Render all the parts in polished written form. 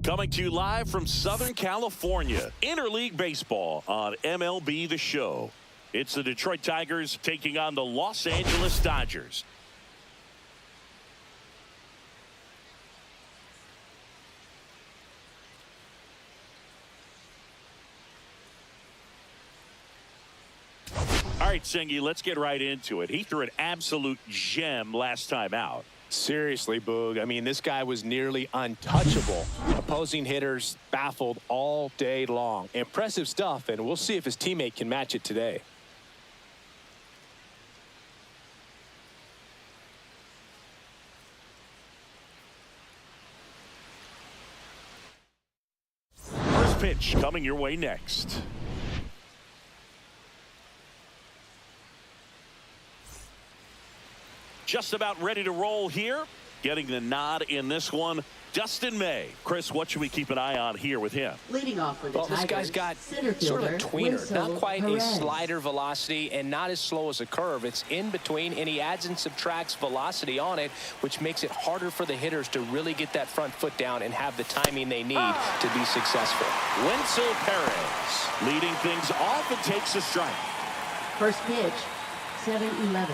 Coming to you live from Southern California, Interleague Baseball on MLB The Show. It's the Detroit Tigers taking on the Los Angeles Dodgers. All right, Singy, let's get right into it. He threw an absolute gem last time out. Seriously, Boog. I mean, this guy was nearly untouchable. Opposing hitters baffled all day long. Impressive stuff, and we'll see if his teammate can match it today. First pitch coming your way next. Just about ready to roll here. Getting the nod in this one, Dustin May. Chris, what should we keep an eye on here with him? Leading off for the Tigers, this guy's got sort of a tweener. Not quite a slider velocity and not as slow as a curve. It's in between, and he adds and subtracts velocity on it, which makes it harder for the hitters to really get that front foot down and have the timing they need to be successful. Wenzel Perez leading things off and takes a strike. First pitch, 7-11.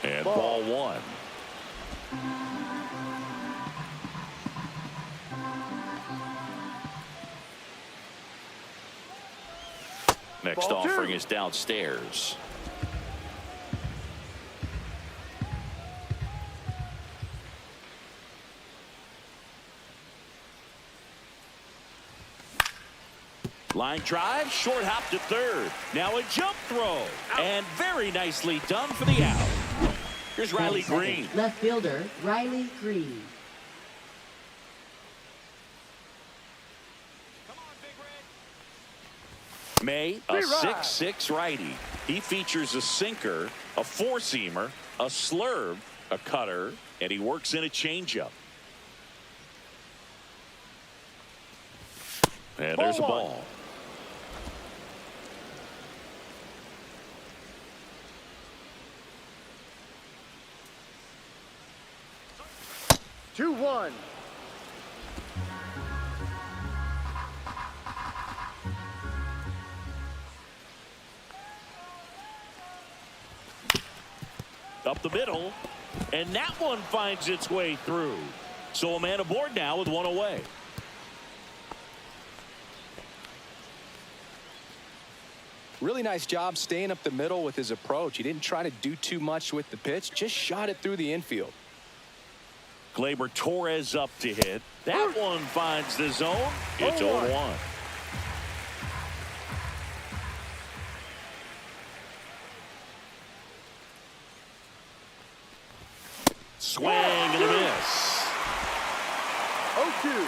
And ball one. Next offering is downstairs. Line drive, short hop to third. Now a jump throw. And very nicely done for the out. Here's Riley Greene. Left fielder, Riley Greene. May, a 6'6" righty. He features a sinker, a four-seamer, a slurve, a cutter, and he works in a changeup. And there's a ball. Two, one. Up the middle, and that one finds its way through. So a man aboard now with one away. Really nice job staying up the middle with his approach. He didn't try to do too much with the pitch, just shot it through the infield. Gleyber Torres up to hit. That one finds the zone. It's 0-1. Swing and a miss. 0-2.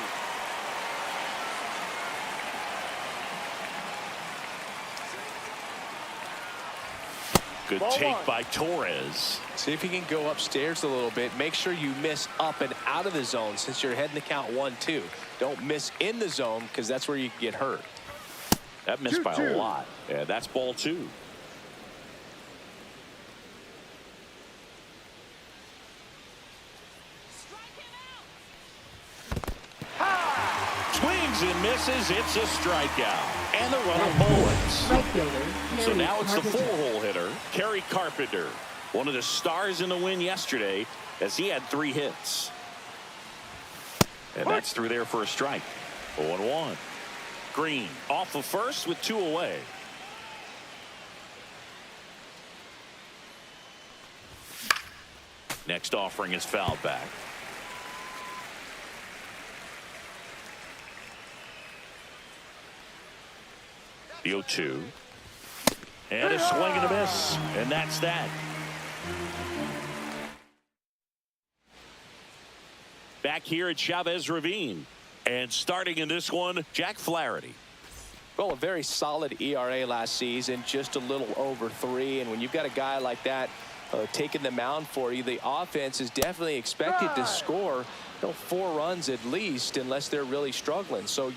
Good take by Torres. See if you can go upstairs a little bit. Make sure you miss up and out of the zone since you're heading the count 1-2. Don't miss in the zone because that's where you can get hurt. That missed by a lot. Yeah, that's ball two. Swings and misses. It's a strikeout. And the runner bowls. Right fielder, So now it's the Carpenter. four-hole hitter, Kerry Carpenter. One of the stars in the win yesterday as he had 3 hits. And that's through there for a strike. 0-1. Greene off of first with 2 away. Next offering is fouled back. The 0-2. And a swing and a miss. And that's that. Back here at Chavez Ravine. And starting in this one, Jack Flaherty. Well, a very solid ERA last season, just a little over 3. And when you've got a guy like that taking the mound for you, the offense is definitely expected to score 4 runs at least, unless they're really struggling. So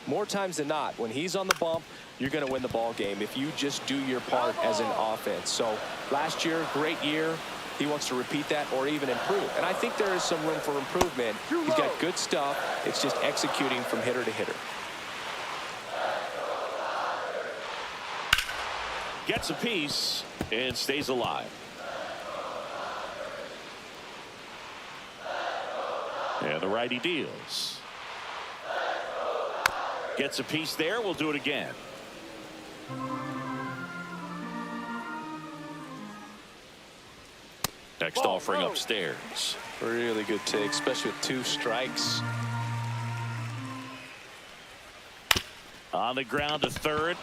more times than not, when he's on the bump, you're going to win the ball game if you just do your part as an offense. So last year, great year. he wants to repeat that or even improve. And I think there is some room for improvement. He's got good stuff. It's just executing from hitter to hitter. Gets a piece and stays alive. And the righty deals. Gets a piece there. We'll do it again. Next offering upstairs. Really good take, especially with 2 strikes. On the ground to third.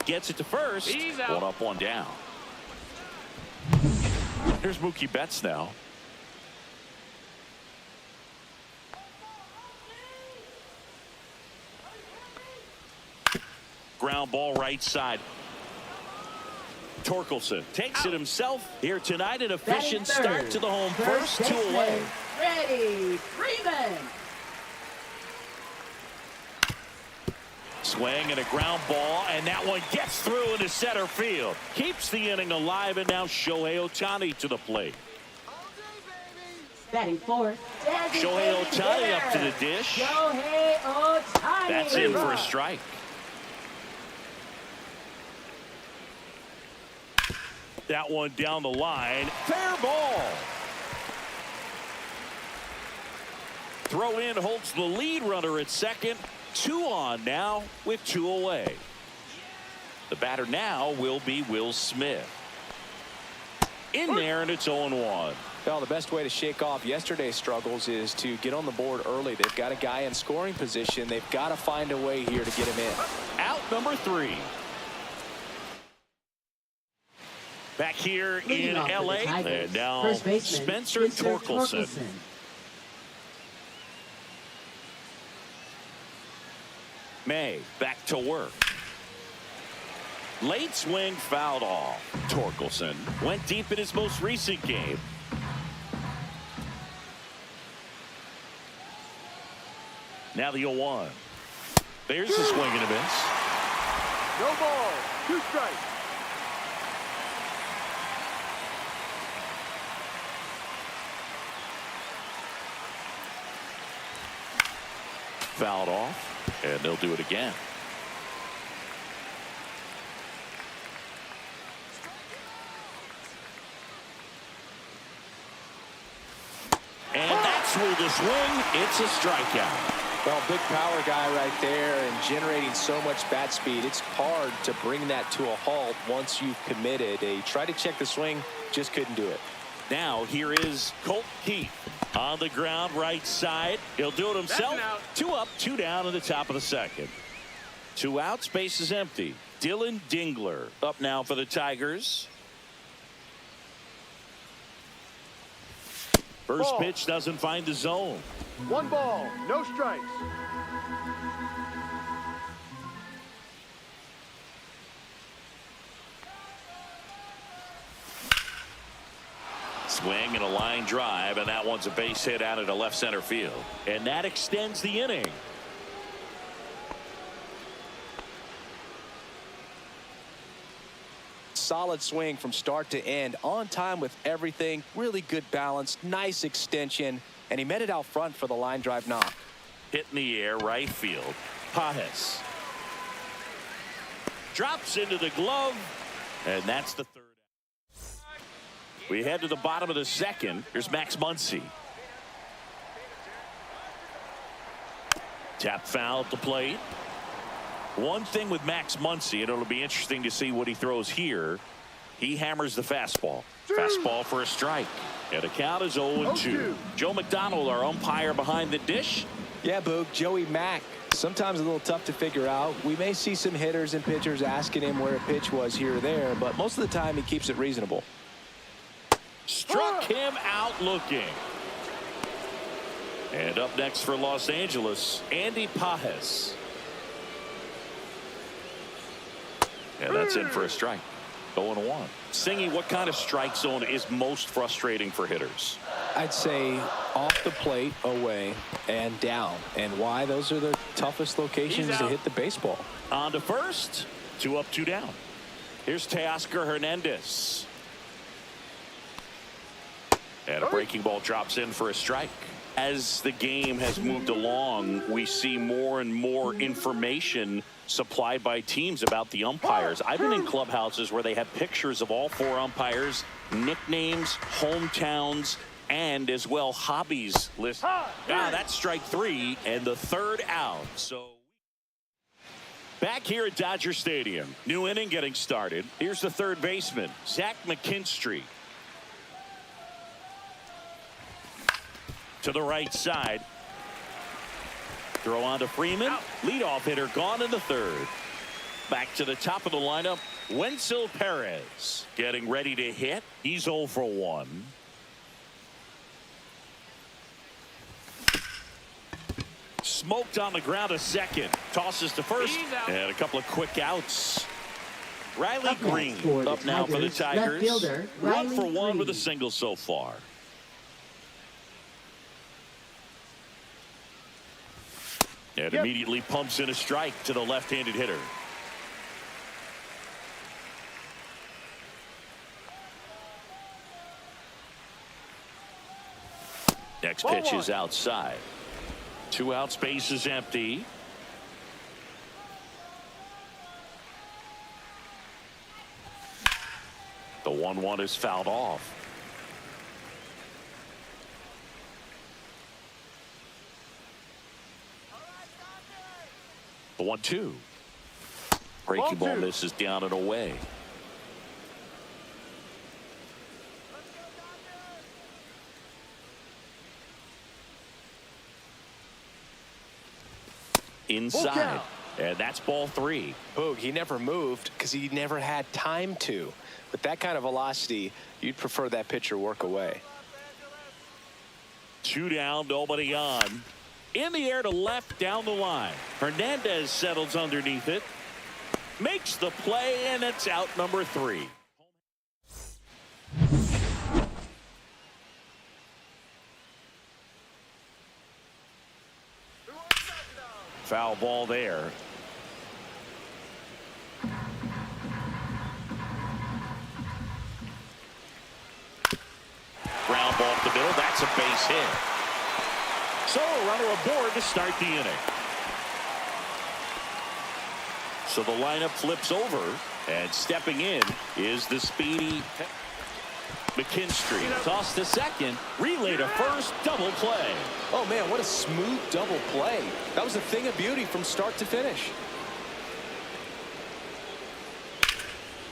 Gets it to first. He's out. 1 up, 1 down. Here's Mookie Betts now. Ground ball right side. Torkelson takes it himself here tonight. An efficient start to the home first. 2 away. Ready, Freeman. Swing and a ground ball, and that one gets through into center field. Keeps the inning alive, and now Shohei Ohtani to the plate. Batting fourth. Shohei Ohtani up to the dish. Shohei Ohtani. That's in for a strike. That one down the line. Fair ball. Throw in holds the lead runner at second. 2 on now with 2 away. The batter now will be Will Smith. In there, and it's 0-1. Well, the best way to shake off yesterday's struggles is to get on the board early. They've got a guy in scoring position. They've got to find a way here to get him in. Out number 3. Back here in L.A. And now Spencer Torkelson. May back to work. Late swing fouled off. Torkelson went deep in his most recent game. Now the 0-1. There's a swing and a miss. No ball. 2 strikes. Fouled off, and they'll do it again. And that's through the swing. It's a strikeout. Well, big power guy right there and generating so much bat speed. It's hard to bring that to a halt once you've committed. He tried to check the swing, just couldn't do it. Now here is Colt Keith on the ground right side. He'll do it himself. 2 up, 2 down in the top of the second. 2 outs, base is empty. Dillon Dingler up now for the Tigers. First pitch doesn't find the zone. 1 ball, no strikes. Swing and a line drive, and that one's a base hit out into left center field. And that extends the inning. Solid swing from start to end, on time with everything. Really good balance, nice extension, and he met it out front for the line drive knock. Hit in the air, right field. Pajes drops into the glove, and that's the 3rd. We head to the bottom of the second. Here's Max Muncy. Tap foul at the plate. One thing with Max Muncy, and it'll be interesting to see what he throws here. He hammers the fastball. Fastball for a strike. And the count is 0-2. Joe McDonald, our umpire behind the dish. Yeah, Boog, Joey Mack. Sometimes a little tough to figure out. We may see some hitters and pitchers asking him where a pitch was here or there, but most of the time he keeps it reasonable. Struck him out looking. And up next for Los Angeles, Andy Pajes. And that's in for a strike. 0-1. Singy, what kind of strike zone is most frustrating for hitters? I'd say off the plate, away, and down. And why? Those are the toughest locations to hit the baseball. On to first. 2 up, 2 down. Here's Teoscar Hernandez. And a breaking ball drops in for a strike. As the game has moved along, we see more and more information supplied by teams about the umpires. I've been in clubhouses where they have pictures of all 4 umpires, nicknames, hometowns, and as well hobbies listed. That's strike 3 and the 3rd out. So back here at Dodger Stadium, new inning getting started. Here's the 3rd baseman, Zach McKinstry. To the right side. Throw on to Freeman. Leadoff hitter gone in the 3rd. Back to the top of the lineup, Wenzel Perez. Getting ready to hit. He's 0 for 1. Smoked on the ground to second. Tosses to first. And a couple of quick outs. Riley Greene up now for the Tigers. 1 for 1 with a single so far. And immediately pumps in a strike to the left-handed hitter. Next pitch is outside. 2 outs, base is empty. The 1-1 is fouled off. The 1-2. Breaking ball misses down and away. Inside. And that's ball 3. Boog, he never moved because he never had time to. With that kind of velocity, you'd prefer that pitcher work away. 2 down, nobody on. In the air to left down the line. Hernandez settles underneath it. Makes the play, and it's out number 3. Foul ball there. Ground ball up the middle. That's a base hit. So a runner aboard to start the inning. So the lineup flips over, and stepping in is the speedy McKinstry. Toss to second, relay to first, double play. Oh man, what a smooth double play. That was a thing of beauty from start to finish.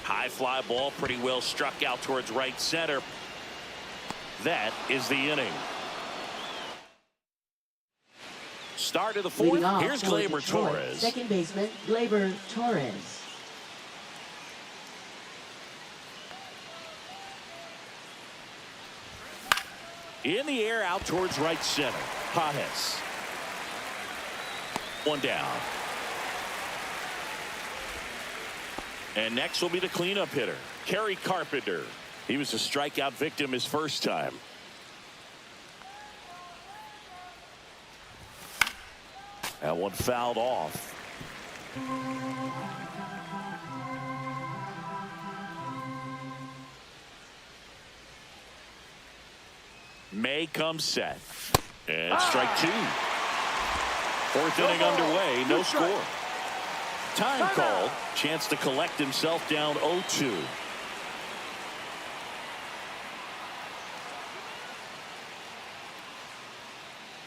High fly ball, pretty well struck out towards right center. That is the inning. Start of the 4th. Here's Gleyber Torres. Second baseman, Gleyber Torres. In the air out towards right center. Pajes. 1 down. And next will be the cleanup hitter, Kerry Carpenter. He was a strikeout victim his first time. That one fouled off. May comes set. And strike 2. 4th inning underway, no score. Time called. Chance to collect himself down 0-2.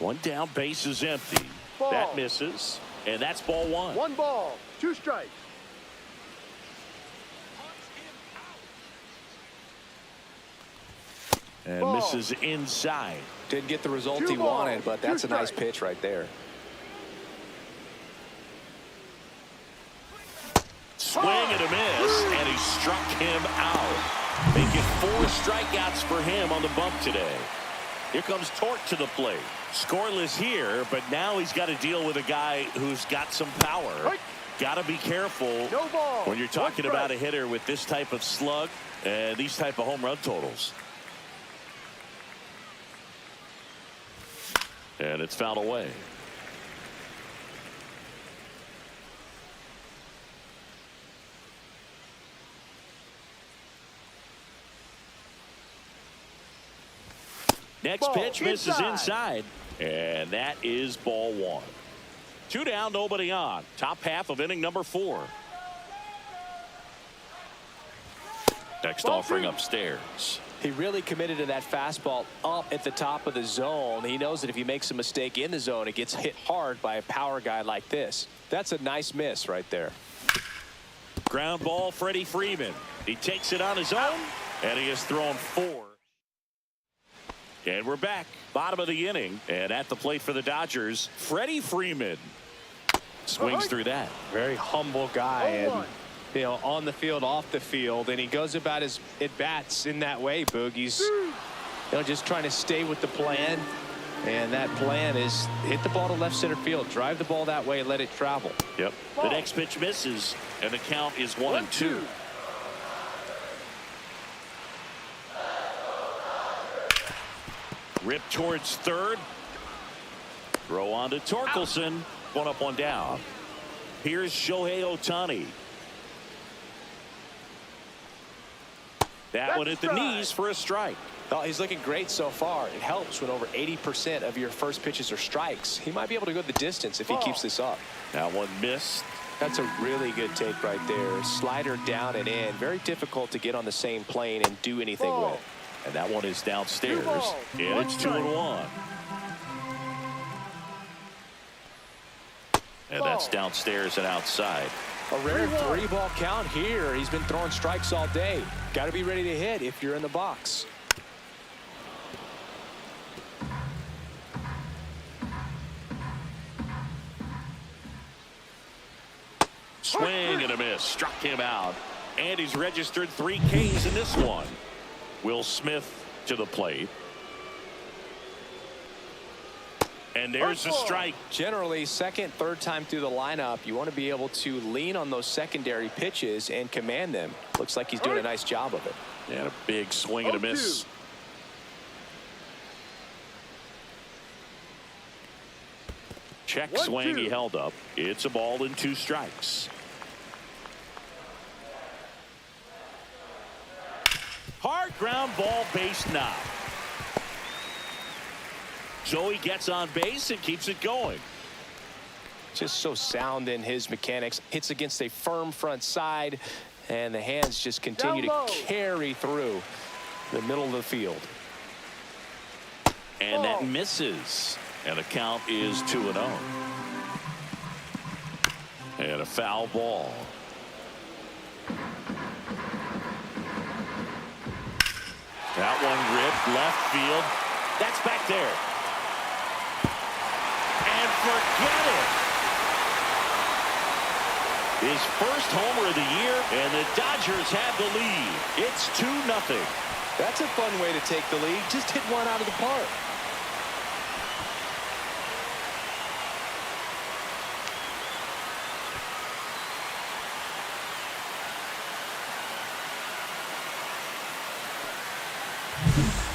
One down, base is empty. Ball. That misses. And that's ball 1. 1 ball, 2 strikes. And Ball. misses inside. Didn't get the result 2 he balls, wanted, but 2 that's a nice strikes. pitch right there. Swing and a miss, and he struck him out. Make it 4 strikeouts for him on the bump today. Here comes Torque to the plate. Scoreless here, but now he's got to deal with a guy who's got some power. Got to be careful No ball. when you're talking about a hitter with this type of slug and these type of home run totals. And it's fouled away. Next Ball pitch misses inside. inside. And that is ball one. 2 down, nobody on. Top half of inning number 4. Next Ball offering 2. upstairs. He really committed to that fastball up at the top of the zone. He knows that if he makes a mistake in the zone, it gets hit hard by a power guy like this. That's a nice miss right there. Ground ball, Freddie Freeman. He takes it on his own, and he has thrown 4. And we're back, bottom of the inning, and at the plate for the Dodgers, Freddie Freeman swings through that. Very humble guy, and 0-1. you know, on the field, off the field, and he goes about his at-bats in that way, Boog. He's just trying to stay with the plan, and that plan is hit the ball to left center field, drive the ball that way, and let it travel. Yep. The next pitch misses, and the count is 1-2. Rip towards third. Throw on to Torkelson. 1 up, 1 down. Here's Shohei Ohtani. That one at the knees for a strike. Oh, he's looking great so far. It helps when over 80% of your first pitches are strikes. He might be able to go the distance if he keeps this up. That one missed. That's a really good take right there. Slider down and in. Very difficult to get on the same plane and do anything with. And that one is downstairs. And it's 2-1. And that's downstairs and outside. A rare 3-ball count here. He's been throwing strikes all day. Got to be ready to hit if you're in the box. Swing and a miss. Struck him out. And he's registered 3 Ks in this one. Will Smith to the plate. And there's a strike. Generally, second, third time through the lineup, you want to be able to lean on those secondary pitches and command them. Looks like he's doing a nice job of it. And a big swing and a miss. Check swing, he held up. It's a ball and 2 strikes. Hard ground ball, base knock. So he gets on base and keeps it going. Just so sound in his mechanics. Hits against a firm front side, and the hands just continue to carry through the middle of the field. And that misses. And the count is 2-0. And a foul ball. That one ripped left field. That's back there. And forget it. His first homer of the year, and the Dodgers have the lead. It's 2-0. That's a fun way to take the lead. Just hit one out of the park.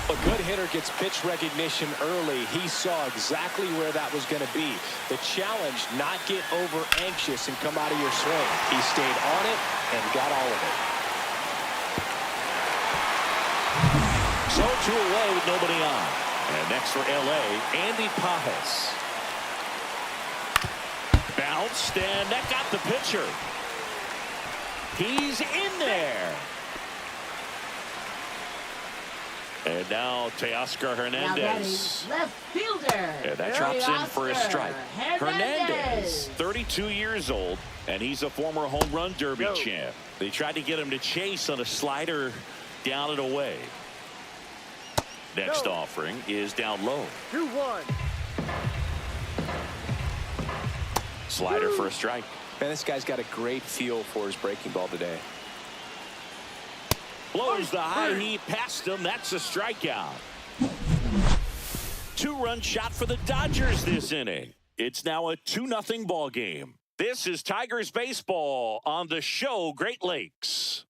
A good hitter gets pitch recognition early. He saw exactly where that was going to be. The challenge, not get over anxious and come out of your swing. He stayed on it and got all of it. So 2 away with nobody on. And next for LA, Andy Pajas. Bounced, and that got the pitcher. He's in there. And now Teoscar Now Hernandez. left fielder. And that drops in for a strike. Hernandez. Hernandez, 32 years old, and he's a former home run derby champ. They tried to get him to chase on a slider down and away. Next offering is down low. 2-1. Slider for a strike. Man, this guy's got a great feel for his breaking ball today. Blows the high heat past him. That's a strikeout. 2-run shot for the Dodgers this inning. It's now a 2-0 ball game. This is Tigers baseball on the show Great Lakes.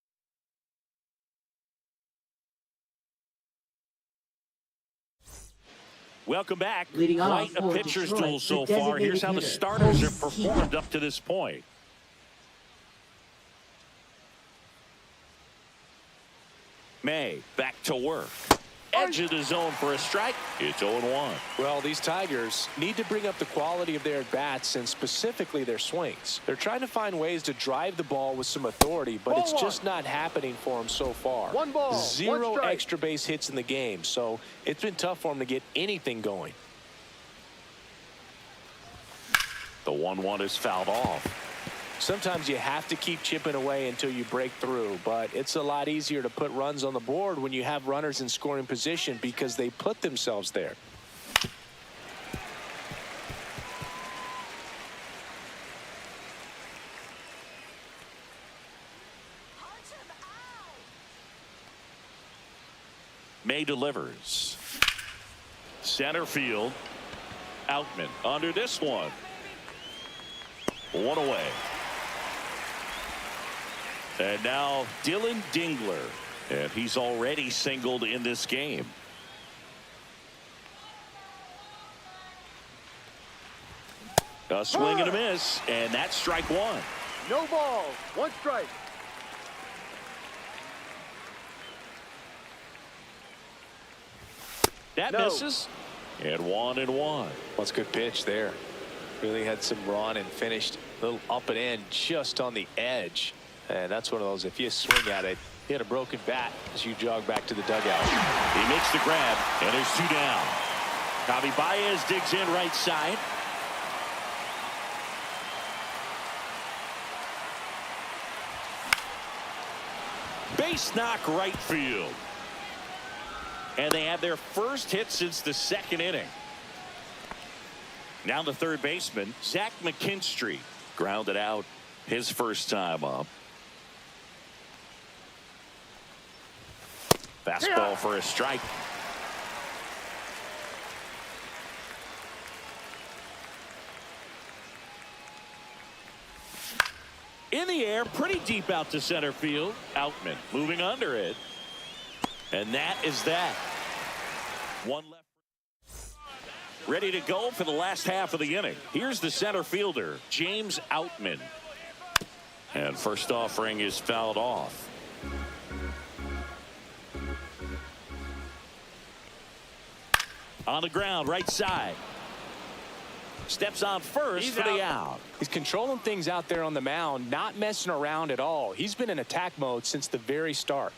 Welcome back. Leading off Quite a for pitcher's Detroit, duel so the far. Here's how the designated starters hitter, have performed up to this point. May back to work. edge of the zone for a strike. It's 0-1. Well, these Tigers need to bring up the quality of their at-bats and specifically their swings. They're trying to find ways to drive the ball with some authority, but it's just not happening for them so far. 1 ball, 0 1 strike. extra base hits in the game, so it's been tough for them to get anything going. The 1-1 is fouled off. Sometimes you have to keep chipping away until you break through, but it's a lot easier to put runs on the board when you have runners in scoring position because they put themselves there. May delivers. Center field. Outman under this one. 1 away. And now Dillon Dingler. And he's already singled in this game. A swing and a miss. And that's strike 1. No ball, 1 strike. That misses. And 1-1. Well, it's a good pitch there. Really had some run and finished a little up and in just on the edge. And that's one of those, if you swing at it, hit a broken bat as you jog back to the dugout. He makes the grab, and there's 2 down. Javi Baez digs in right side. Base knock right field. And they have their first hit since the 2nd inning. Now the third baseman, Zach McKinstry, grounded out his first time up. Fastball for a strike. In the air, pretty deep out to center field. Outman moving under it. And that is that. 1 left. Ready to go for the last half of the inning. Here's the center fielder, James Outman. And first offering is fouled off. On the ground, right side. Steps on first for the out. He's controlling things out there on the mound, not messing around at all. He's been in attack mode since the very start.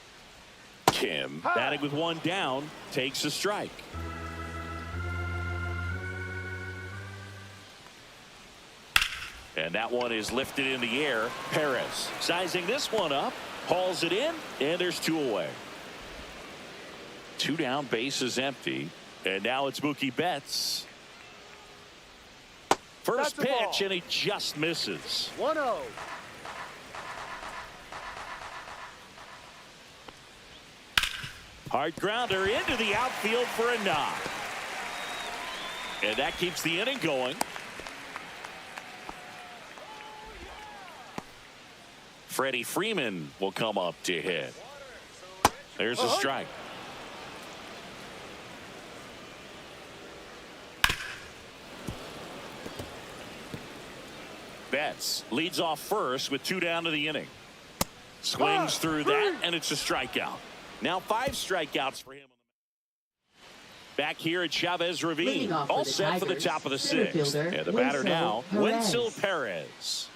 Kim, batting with 1 down, takes a strike. And that one is lifted in the air. Perez sizing this one up, hauls it in, and there's 2 away. 2 down, base is empty. And now it's Mookie Betts. First pitch, and he just misses. 1-0. Hard grounder into the outfield for a knock. And that keeps the inning going. Freddie Freeman will come up to hit. There's a strike. Betts leads off first with 2 down to the inning. Swings through that, and it's a strikeout. Now 5 strikeouts for him. Back here at Chavez Ravine, all set for the top of the 6th. And the batter now, Wenzel Perez.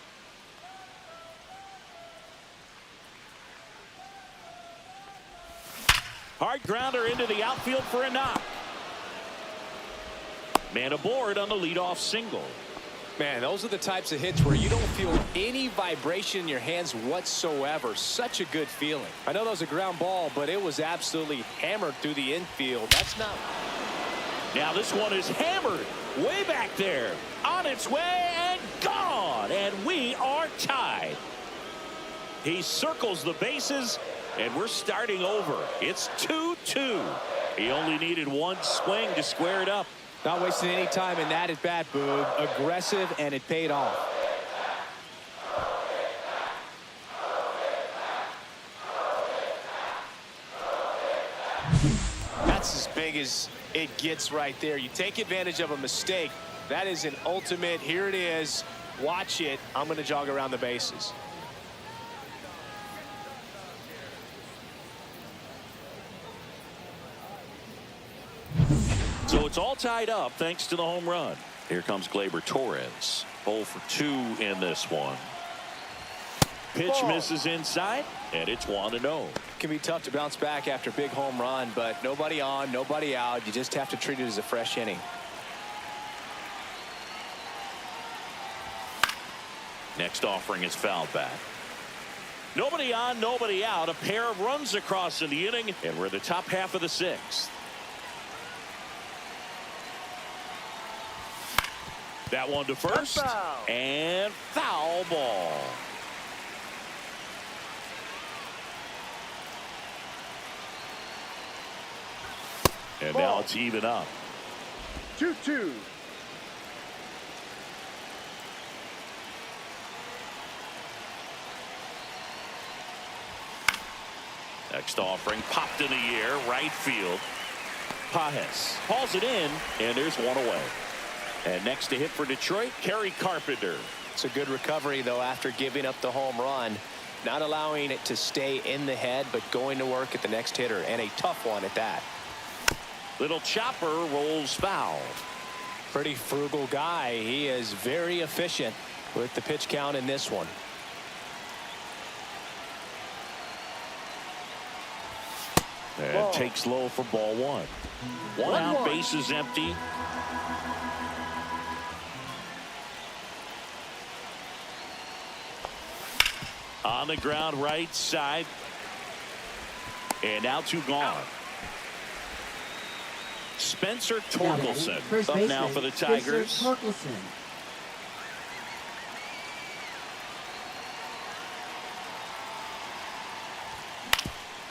Hard grounder into the outfield for a knock. Man aboard on the leadoff single. Man, those are the types of hits where you don't feel any vibration in your hands whatsoever. Such a good feeling. I know that was a ground ball, but it was absolutely hammered through the infield. That's not. Now this one is hammered way back there. On its way and gone. And we are tied. He circles the bases, and we're starting over. It's 2-2. He only needed 1 swing to square it up. Not wasting any time in that at bat, Boog. Aggressive, and it paid off. That's as big as it gets right there. You take advantage of a mistake. That is an ultimate. Here it is. Watch it. I'm going to jog around the bases. So it's all tied up thanks to the home run. Here comes Gleyber Torres. 0 for 2 in this one. Pitch misses inside, and it's 1-0. Can be tough to bounce back after a big home run, but nobody on, nobody out. You just have to treat it as a fresh inning. Next offering is fouled back. Nobody on, nobody out. A pair of runs across in the inning, and we're in the top half of the 6th. That one to first, and foul ball. And now it's even up. 2-2. Next offering popped in the air, right field. Pajes hauls it in, and there's one away. And next to hit for Detroit, Kerry Carpenter. It's a good recovery, though, after giving up the home run. Not allowing it to stay in the head, but going to work at the next hitter, and a tough one at that. Little chopper rolls foul. Pretty frugal guy. He is very efficient with the pitch count in this one. And takes low for ball 1. One out, base is empty. On the ground, right side. And now 2 gone. Spencer Torkelson up now for the Tigers.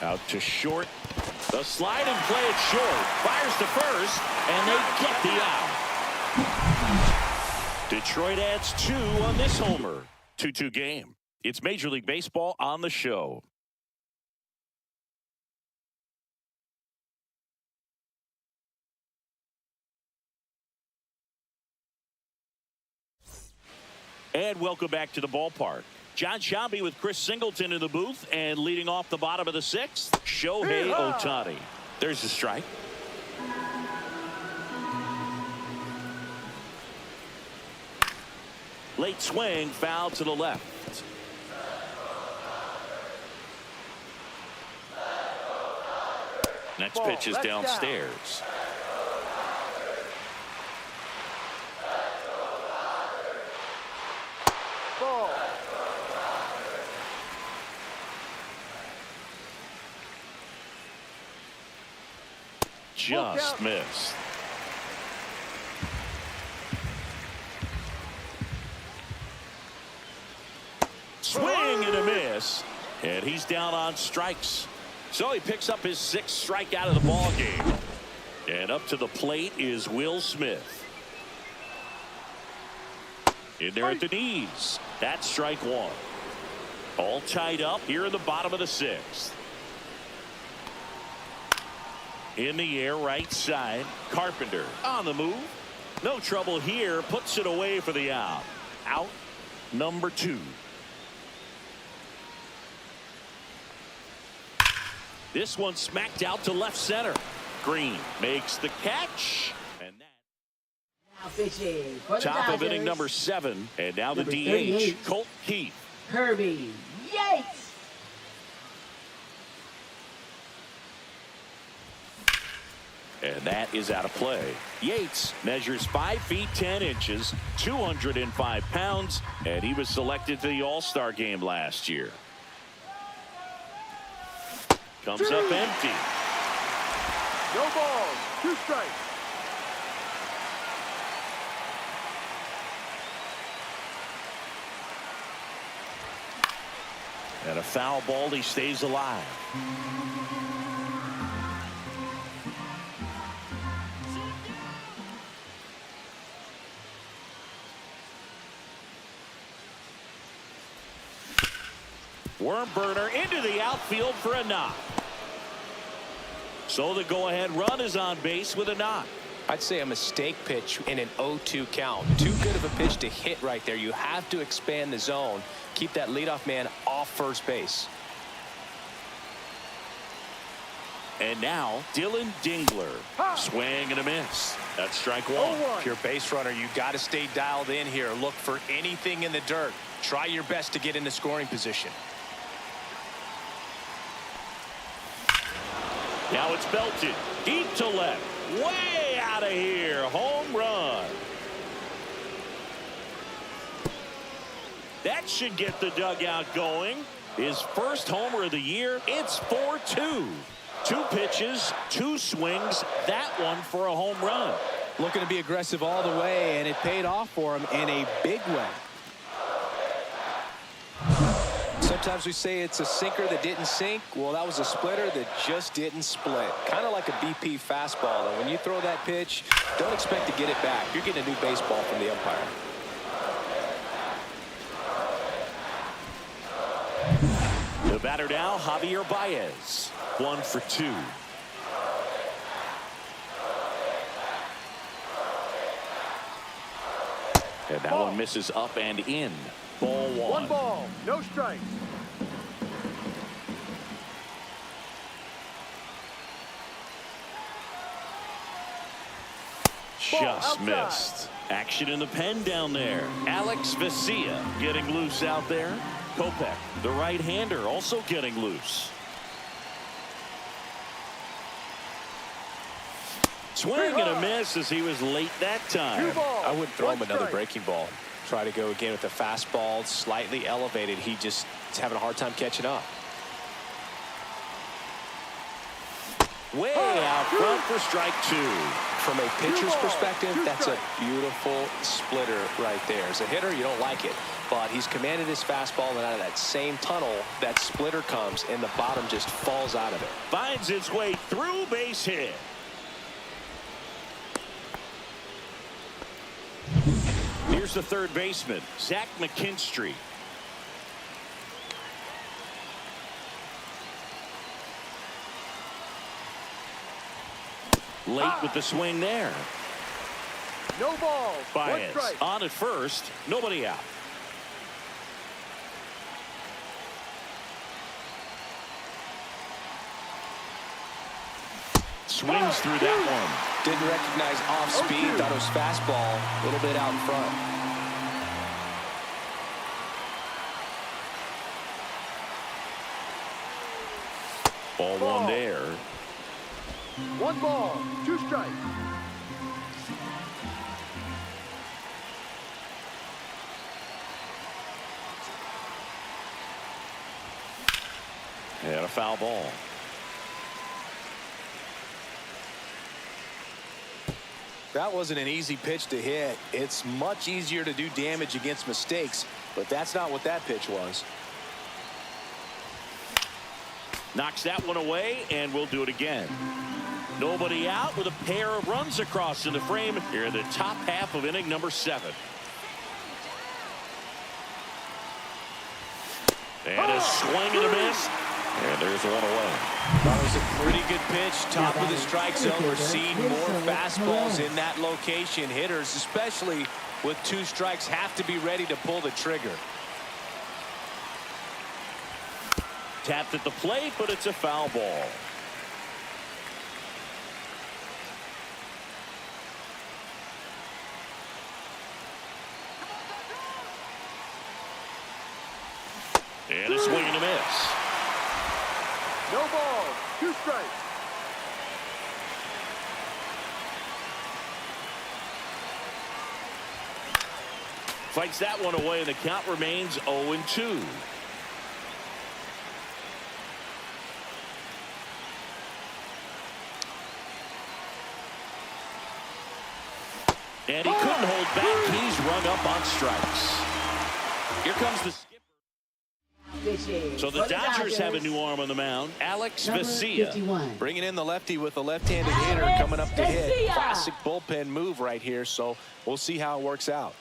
Out to short. The slide and play it short. Fires to first, and they get the out. Detroit adds 2 on this homer. 2-2 game. It's Major League Baseball on the show. And welcome back to the ballpark. John Shambi with Chris Singleton in the booth, and leading off the bottom of the 6th, Shohei Ohtani. There's the strike. Late swing, foul to the left. Next pitch is downstairs. Just missed. Swing and a miss, and he's down on strikes. So he picks up his 6th strikeout of the ball game. And up to the plate is Will Smith. In there at the knees. That's strike 1. All tied up here in the bottom of the 6th. In the air, right side. Carpenter on the move. No trouble here. Puts it away for the out. Out number 2. This one smacked out to left center. Greene makes the catch. And that top of inning number 7. And now the DH, Colt Keith. Kirby Yates. And that is out of play. Yates measures 5 feet 10 inches, 205 pounds, and he was selected to the All-Star game last year. Comes up empty. No balls. 2 strikes. And a foul ball. He stays alive. Worm burner into the outfield for a knock. So the go-ahead run is on base with a knock. I'd say a mistake pitch in an 0-2 count. Too good of a pitch to hit right there. You have to expand the zone. Keep that leadoff man off first base. And now Dillon Dingler. Swing and a miss. That's strike one. If you're a base runner, you got to stay dialed in here. Look for anything in the dirt. Try your best to get into scoring position. Now it's belted deep to left. Way out of here. Home run. That should get the dugout going. His first homer of the year. It's 4-2. 2 pitches, 2 swings. That one for a home run. Looking to be aggressive all the way, and it paid off for him in a big way. Sometimes we say it's a sinker that didn't sink. Well, that was a splitter that just didn't split. Kind of like a BP fastball. And when you throw that pitch, don't expect to get it back. You're getting a new baseball from the umpire. The batter now, Javier Baez. 1 for 2. And that one misses up and in. Ball 1. 1 ball, no strikes. Just missed. Action in the pen down there. Alex Vesia getting loose out there. Kopech, the right-hander, also getting loose. Swing and a miss as he was late that time. I wouldn't throw him another breaking ball. Try to go again with the fastball, slightly elevated. He just is having a hard time catching up. Way out front for strike 2. From a pitcher's perspective, that's a beautiful splitter right there. As a hitter, you don't like it. But he's commanded his fastball, and out of that same tunnel, that splitter comes, and the bottom just falls out of it. Finds its way through, base hit. Here's the third baseman, Zach McKinstry. Late with the swing there. No ball. Baez 1 strike. on at first. Nobody out. Swings through that one. Didn't recognize off speed. Thought it was fastball. A little bit out in front. Ball 1 there. 1 ball, 2 strikes. And a foul ball. That wasn't an easy pitch to hit. It's much easier to do damage against mistakes, but that's not what that pitch was. Knocks that one away, and we'll do it again. Nobody out with a pair of runs across in the frame here in the top half of inning number 7. And a swing and a miss. And there's one away. That was a pretty good pitch. Top of the strike zone. We're seeing more fastballs in that location. Hitters, especially with 2 strikes, have to be ready to pull the trigger. Tapped at the plate, but it's a foul ball. And a swing and a miss. No ball, 2 strikes. Fights that one away, and the count remains 0-2. And he couldn't hold back. He's rung up on strikes. Here comes the skipper. So the Dodgers have a new arm on the mound. Alex Vesia. Bringing in the lefty with a left-handed hitter coming up to hit. Classic bullpen move right here, so we'll see how it works out.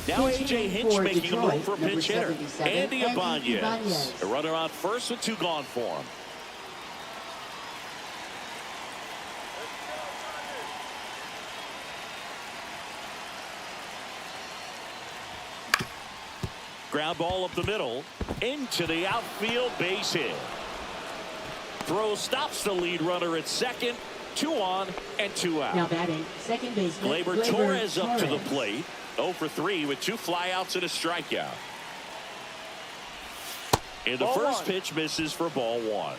Now it's Jay Hinch making a move for a pinch hitter. Andy Ibanez. A runner on first with 2 gone for him. Ground ball up the middle. Into the outfield, base hit. Throw stops the lead runner at second. 2 on and 2 out. Now batting, second baseman. Gleyber Torres up to the plate. 0 for 3 with 2 flyouts and a strikeout. And the first pitch misses for ball 1.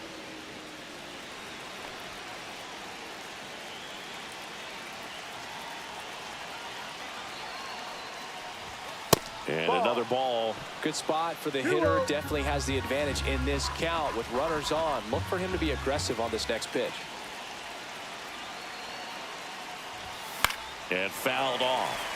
And another ball. Good spot for the hitter. Definitely has the advantage in this count with runners on. Look for him to be aggressive on this next pitch. And fouled off.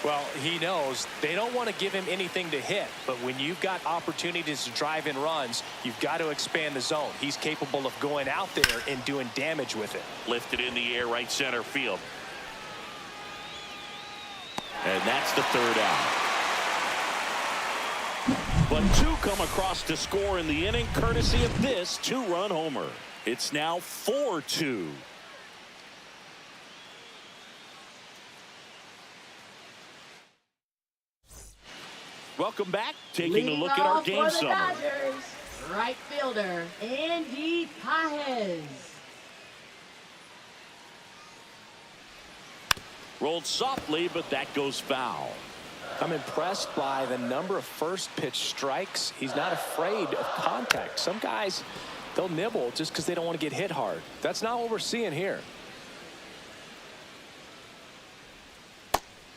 Well, he knows they don't want to give him anything to hit, but when you've got opportunities to drive in runs, you've got to expand the zone. He's capable of going out there and doing damage with it. Lifted in the air, right center field. And that's the 3rd out. But 2 come across to score in the inning, courtesy of this 2-run homer. It's now 4-2. Welcome back. Taking a look at our game summary. Dodgers, right fielder, Andy Pages. Rolled softly, but that goes foul. I'm impressed by the number of first pitch strikes. He's not afraid of contact. Some guys, they'll nibble just because they don't want to get hit hard. That's not what we're seeing here.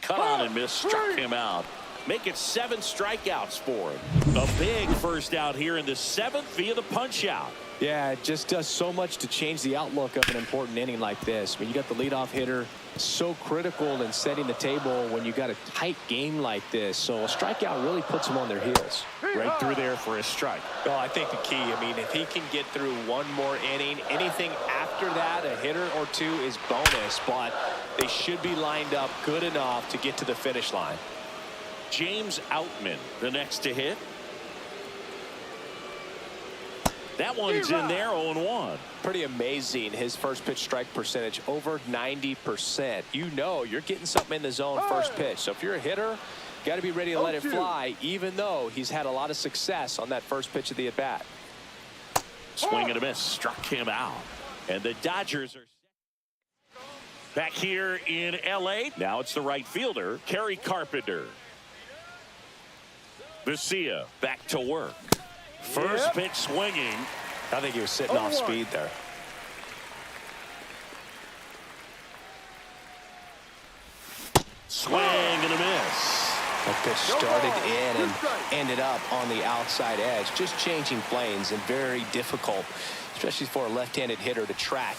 Cut on and miss, struck him out. Make it 7 strikeouts for him. A big first out here in the 7th via the punch out. Yeah, it just does so much to change the outlook of an important inning like this. When you got the leadoff hitter, so critical in setting the table when you got a tight game like this. So a strikeout really puts them on their heels. Right through there for a strike. Well, I think the key, I mean, if he can get through one more inning, anything after that, a hitter or 2 is bonus, but they should be lined up good enough to get to the finish line. James Outman, the next to hit. That one's in there, 0-1. Pretty amazing, his first pitch strike percentage, over 90%. You know you're getting something in the zone first pitch. So if you're a hitter, you got to be ready to let it fly, even though he's had a lot of success on that first pitch of the at-bat. Swing and a miss, struck him out. And the Dodgers are back here in L.A. Now it's the right fielder, Kerry Carpenter. Vesia back to work. First pitch swinging. I think he was sitting off speed there. Swing and a miss. That pitch started in and ended up on the outside edge. Just changing planes and very difficult, especially for a left-handed hitter to track.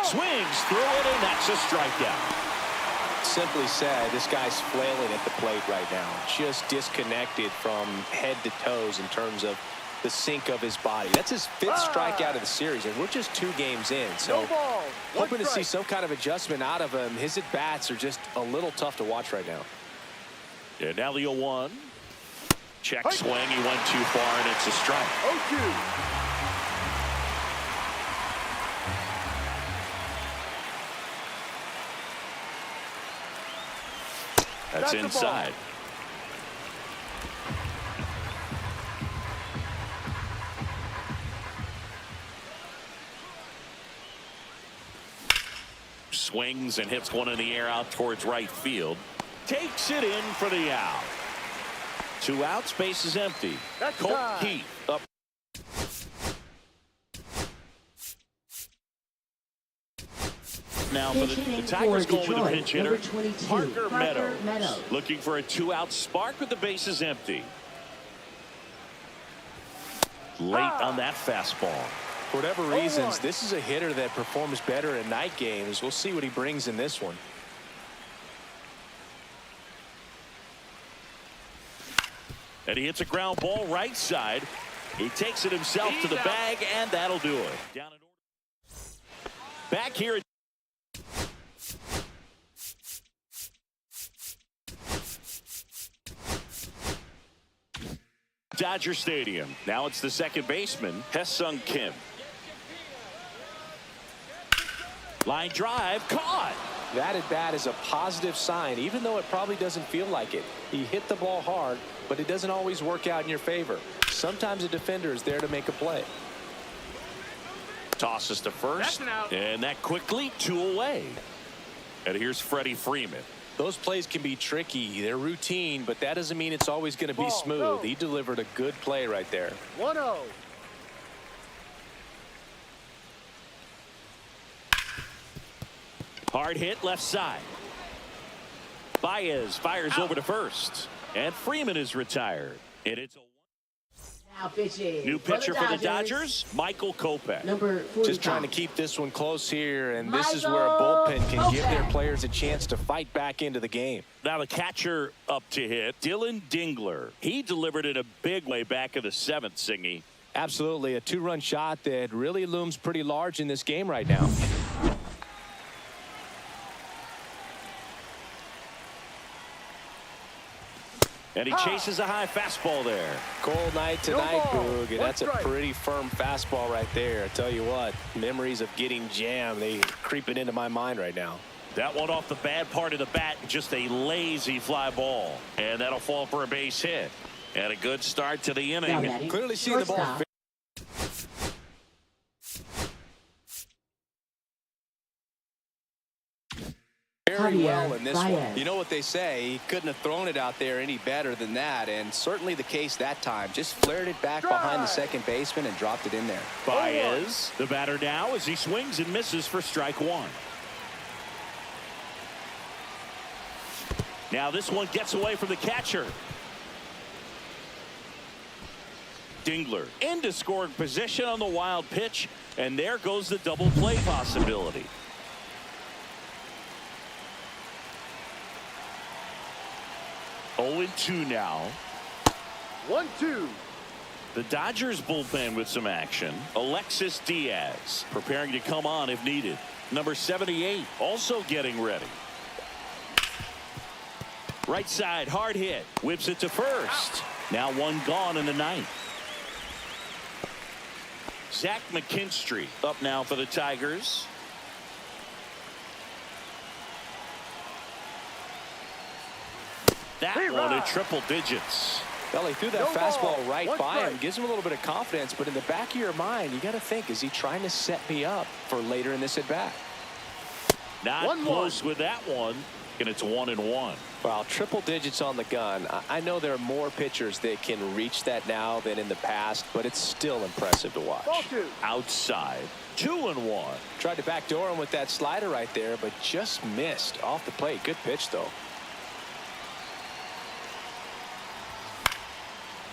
Swings through it, and that's a strikeout. Simply said, this guy's flailing at the plate right now. Just disconnected from head to toes in terms of the sink of his body. That's his 5th strikeout of the series, and we're just 2 games in. So hoping to see some kind of adjustment out of him. His at-bats are just a little tough to watch right now. And now the 0-1. Check swing. He went too far, and it's a strike. 0-2. That's inside. Swings and hits one in the air out towards right field. Takes it in for the out. 2 outs, base is empty. Colt Keith up. Now for the Tigers going with a pinch hitter, Parker Meadows. Looking for a 2-out spark with the bases empty. Late on that fastball. For whatever reasons, this is a hitter that performs better in night games. We'll see what he brings in this one. And he hits a ground ball right side. He takes it himself to the bag, and that'll do it. Down in order. Back here. Dodger Stadium. Now it's the second baseman, Hesung Kim. Line drive, caught. That at bat is a positive sign, even though it probably doesn't feel like it. He hit the ball hard, but it doesn't always work out in your favor. Sometimes a defender is there to make a play. Tosses to first, and that quickly 2 away. And here's Freddie Freeman. Those plays can be tricky. They're routine, but that doesn't mean it's always going to be smooth. He delivered a good play right there. 1-0. Hard hit left side. Baez fires over to first, and Freeman is retired. And it's a Now pitching. new pitcher for the Dodgers, Michael Kopech. Number 45. Just trying to keep this one close here, and this is where a bullpen can give their players a chance to fight back into the game. Now the catcher up to hit, Dillon Dingler. He delivered in a big way back in the 7th, Singy. Absolutely, a 2-run shot that really looms pretty large in this game right now. And he chases a high fastball there. Cold night tonight, Boog, and that's a strike. pretty firm fastball right there. I tell you what, memories of getting jammed, they creeping into my mind right now. That one off the bad part of the bat, just a lazy fly ball. And that'll fall for a base hit. And a good start to the inning. Clearly seeing the ball. Very well in this one. You know what they say, he couldn't have thrown it out there any better than that, and certainly the case that time. Just flared it back behind the second baseman and dropped it in there. Baez, the batter now, as he swings and misses for strike 1. Now this one gets away from the catcher. Dingler into scoring position on the wild pitch, and there goes the double play possibility. Oh, 0-2 now. 1-2. The Dodgers bullpen with some action. Alexis Diaz preparing to come on if needed. Number 78 also getting ready. Right side, hard hit. Whips it to first. Now one gone in the 9th. Zach McKinstry up now for the Tigers. That one in triple digits. Well, he threw that fastball right by him. Gives him a little bit of confidence, but in the back of your mind, you got to think, is he trying to set me up for later in this at bat? Not close with that one, and it's 1-1. Well, triple digits on the gun. I know there are more pitchers that can reach that now than in the past, but it's still impressive to watch. Outside, 2-1. Tried to backdoor him with that slider right there, but just missed off the plate. Good pitch, though.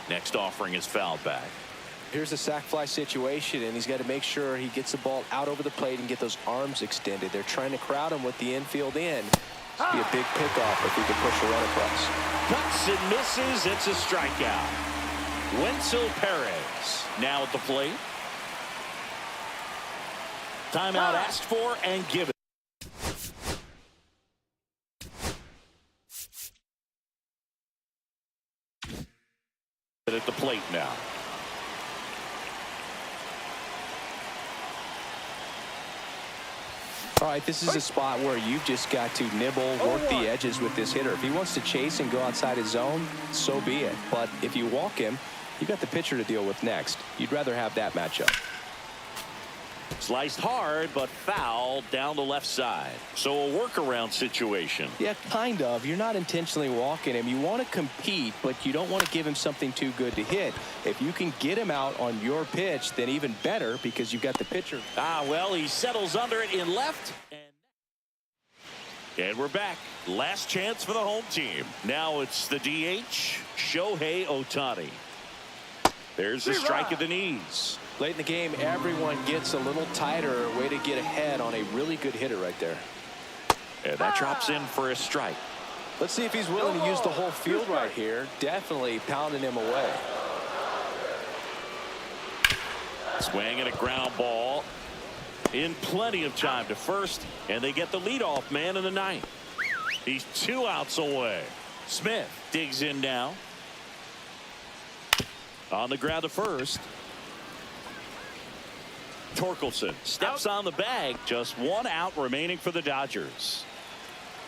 Next offering is fouled back. Here's a sac fly situation, and he's got to make sure he gets the ball out over the plate and get those arms extended. They're trying to crowd him with the infield in. This would be a big pickoff if he could push a run across. Cuts and misses. It's a strikeout. Wenzel Perez now at the plate. Timeout asked for and given. At the plate now. All right, this is a spot where you've just got to nibble, work the edges with this hitter. If he wants to chase and go outside his zone, so be it. But if you walk him, you got the pitcher to deal with next. You'd rather have that matchup. Sliced hard, but foul down the left side. So a workaround situation. Yeah, kind of. You're not intentionally walking him. You want to compete, but you don't want to give him something too good to hit. If you can get him out on your pitch, then even better because you've got the pitcher. Well, he settles under it in left. And we're back. Last chance for the home team. Now it's the DH, Shohei Ohtani. There's the strike at the knees. Late in the game, everyone gets a little tighter. Way to get ahead on a really good hitter right there. And that drops in for a strike. Let's see if he's willing to use the whole field right here. Definitely pounding him away. Swing and a ground ball. In plenty of time to first, and they get the leadoff man in the 9th. He's 2 outs away. Smith digs in now. On the ground to first. Torkelson steps on the bag. Just 1 out remaining for the Dodgers.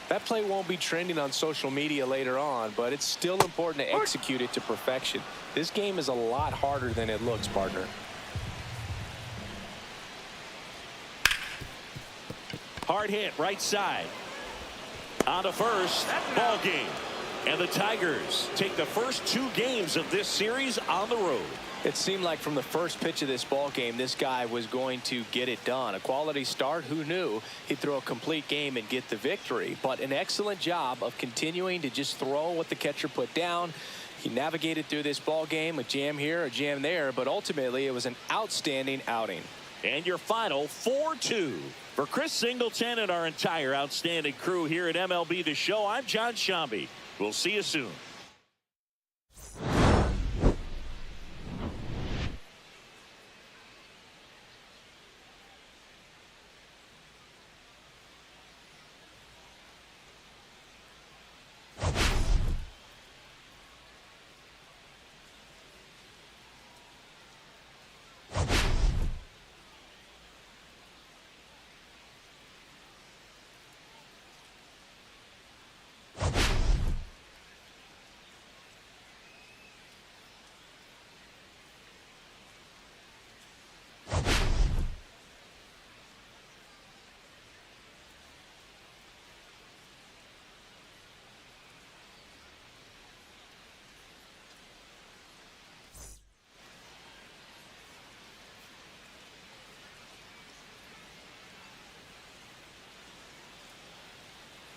That play won't be trending on social media later on, but it's still important to execute it to perfection. This game is a lot harder than it looks, partner. Hard hit right side. On to first. Ball game. And the Tigers take the first 2 games of this series on the road. It seemed like from the first pitch of this ball game, this guy was going to get it done. A quality start. Who knew he'd throw a complete game and get the victory? But an excellent job of continuing to just throw what the catcher put down. He navigated through this ball game, a jam here, a jam there, but ultimately it was an outstanding outing. And your final 4-2. For Chris Singleton and our entire outstanding crew here at MLB The Show, I'm John Shambi. We'll see you soon.